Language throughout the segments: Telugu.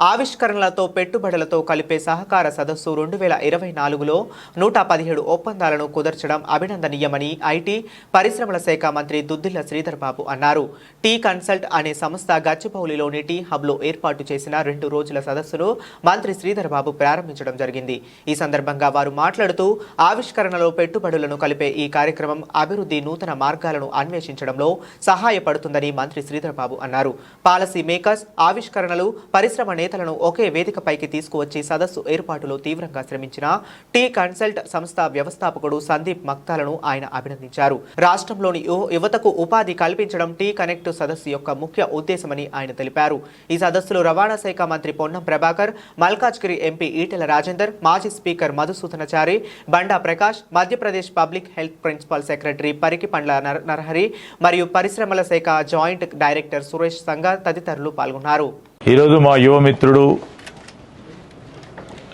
ఆవిష్కరణలతో పెట్టుబడులతో కలిపే సహకార సదస్సు 2024లో 117 ఒప్పందాలను కుదర్చడం అభినందనీయమని ఐటీ పరిశ్రమల శాఖ మంత్రి దుద్దిళ్ల శ్రీధర్ బాబు అన్నారు. టీ కన్సల్ట్ అనే సంస్థ గచ్చిబౌలిలోని టీ హబ్లో ఏర్పాటు చేసిన 2 రోజుల సదస్సును మంత్రి శ్రీధర్ బాబు ప్రారంభించడం జరిగింది. ఈ సందర్భంగా వారు మాట్లాడుతూ ఆవిష్కరణలో పెట్టుబడులను కలిపే ఈ కార్యక్రమం అభివృద్ధి నూతన మార్గాలను అన్వేషించడంలో సహాయపడుతుందని మంత్రి శ్రీధర్ బాబు అన్నారు. పాలసీ మేకర్స్, ఆవిష్కరణలు, పరిశ్రమ నేతలను ఒకే వేదికపైకి తీసుకువచ్చి సదస్సు ఏర్పాటులో తీవ్రంగా శ్రమించిన టీ కన్సల్ట్ సంస్థ వ్యవస్థాపకుడు సందీప్ మక్తాలను ఆయన అభినందించారు. రాష్ట్రంలోని యువతకు ఉపాధి కల్పించడం టీ కనెక్ట్ సదస్సు యొక్క ముఖ్య ఉద్దేశమని ఆయన తెలిపారు. ఈ సదస్సులో రవాణా శాఖ మంత్రి పొన్నం ప్రభాకర్, మల్కాజ్గిరి ఎంపీ ఈటెల రాజేందర్, మాజీ speaker Madhusudhanachari, Banda Prakash, Madhya Pradesh public health principal secretary Parikipandla Narahari మరియు పరిశ్రమల శాఖ జాయింట్ డైరెక్టర్ సురేష్ సంగ తదితరులు పాల్గొన్నారు. ఈరోజు మా యువమిత్రుడు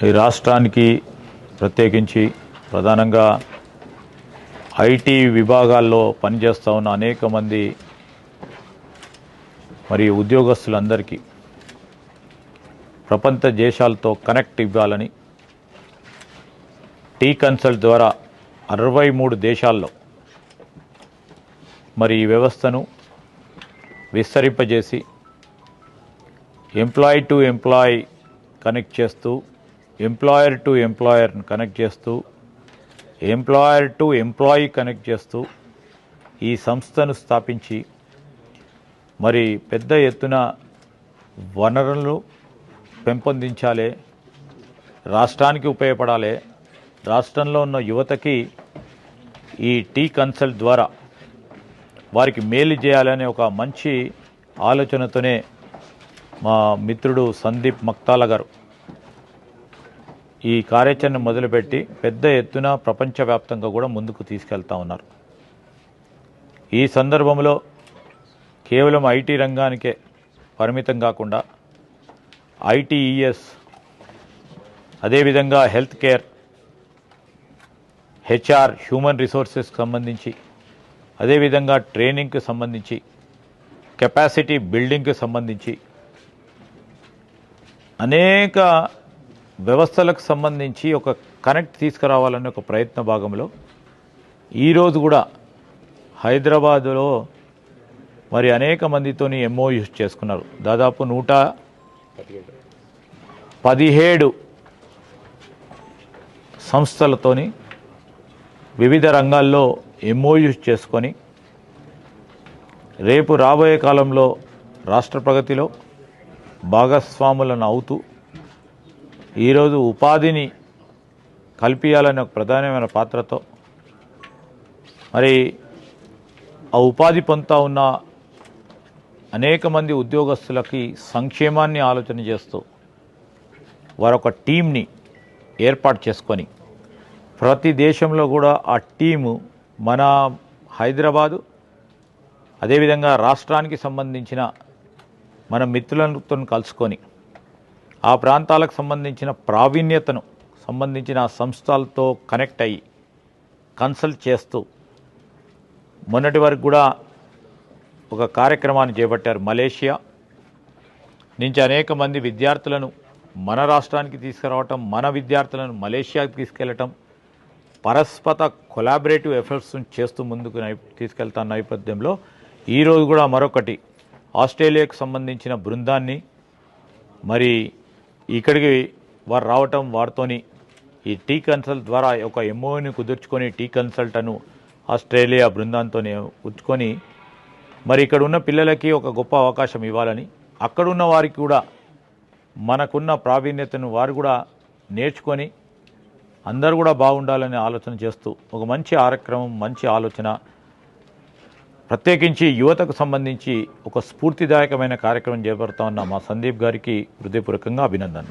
ఈ రాష్ట్రానికి ప్రత్యేకించి ప్రధానంగా ఐటీ విభాగాల్లో పనిచేస్తూ ఉన్న అనేక మంది మరియు ఉద్యోగస్తులందరికీ ప్రపంచ దేశాలతో కనెక్ట్ ఇవ్వాలని టీ కన్సల్ట్ ద్వారా 63 దేశాల్లో మరి ఈ వ్యవస్థను విస్తరింపజేసి ఎంప్లాయీ టు ఎంప్లాయీ కనెక్ట్ చేస్తూ, ఎంప్లాయర్ టు ఎంప్లాయర్ని కనెక్ట్ చేస్తూ, ఎంప్లాయర్ టు ఎంప్లాయీ కనెక్ట్ చేస్తూ ఈ సంస్థను స్థాపించి మరి పెద్ద ఎత్తున వనరులను పెంపొందించాలి, రాష్ట్రానికి ఉపయోగపడాలి, రాష్ట్రంలో ఉన్న యువతకి ఈ టీ కన్సల్ట్ ద్వారా వారికి మేలు చేయాలనే ఒక మంచి ఆలోచనతోనే మా మిత్రుడు సందీప్ మక్తాల గారు ఈ కార్యాచరణ మొదలుపెట్టి పెద్ద ఎత్తున ప్రపంచవ్యాప్తంగా కూడా ముందుకు తీసుకెళ్తా ఉన్నారు. ఈ సందర్భంలో కేవలం ఐటీ రంగానికే పరిమితం కాకుండా ఐటీఈఎస్, అదేవిధంగా హెల్త్ కేర్, హెచ్ఆర్, హ్యూమన్ రిసోర్సెస్కి సంబంధించి, అదేవిధంగా ట్రైనింగ్కి సంబంధించి, కెపాసిటీ బిల్డింగ్కి సంబంధించి అనేక వ్యవస్థలకు సంబంధించి ఒక కనెక్ట్ తీసుకురావాలనే ఒక ప్రయత్న భాగంలో ఈరోజు కూడా హైదరాబాదులో మరి అనేక మందితోని ఎంఓయూస్ చేసుకున్నారు. దాదాపు 117 సంస్థలతోని వివిధ రంగాల్లో ఎంఓయూస్ చేసుకొని రేపు రాబోయే కాలంలో రాష్ట్ర ప్రగతిలో భాగస్వాములను అవుతూ ఈరోజు ఉపాధిని కల్పించాలనే ఒక ప్రధానమైన పాత్రతో మరి ఆ ఉపాధి పొందుతూ ఉన్న అనేక మంది ఉద్యోగస్తులకి సంక్షేమాన్ని ఆలోచన చేస్తూ వారొక టీంని ఏర్పాటు చేసుకొని ప్రతి దేశంలో కూడా ఆ టీము మన హైదరాబాదు, అదేవిధంగా రాష్ట్రానికి సంబంధించిన మన మిత్రులతో కలుసుకొని ఆ ప్రాంతాలకు సంబంధించిన ప్రావీణ్యతను సంబంధించిన సంస్థలతో కనెక్ట్ అయ్యి కన్సల్ట్ చేస్తూ మొన్నటి వరకు కూడా ఒక కార్యక్రమాన్ని చేపట్టారు. మలేషియా నుంచి అనేక మంది విద్యార్థులను మన రాష్ట్రానికి తీసుకురావటం, మన విద్యార్థులను మలేషియాకి తీసుకెళ్లటం, పరస్పర కొలాబరేటివ్ ఎఫర్ట్స్ చేస్తూ ముందుకు తీసుకెళ్తున్న నేపథ్యంలో ఈరోజు కూడా మరొకటి ఆస్ట్రేలియాకు సంబంధించిన బృందాన్ని మరి ఇక్కడికి వారు రావటం, వారితోని ఈ టీ కన్సల్ట్ ద్వారా ఒక ఎంఓని కుదుర్చుకొని టీ కన్సల్ట్ అను ఆస్ట్రేలియా బృందంతో ఉంచుకొని మరి ఇక్కడ ఉన్న పిల్లలకి ఒక గొప్ప అవకాశం ఇవ్వాలని, అక్కడున్న వారికి కూడా మనకున్న ప్రావీణ్యతను వారు కూడా నేర్చుకొని అందరూ కూడా బాగుండాలని ఆలోచన చేస్తూ ఒక మంచి కార్యక్రమం, మంచి ఆలోచన, ప్రత్యేకించి యువతకు సంబంధించి ఒక స్ఫూర్తిదాయకమైన కార్యక్రమం చేపడుతూ ఉన్న మా సందీప్ గారికి హృదయపూర్వకంగా అభినందనలు.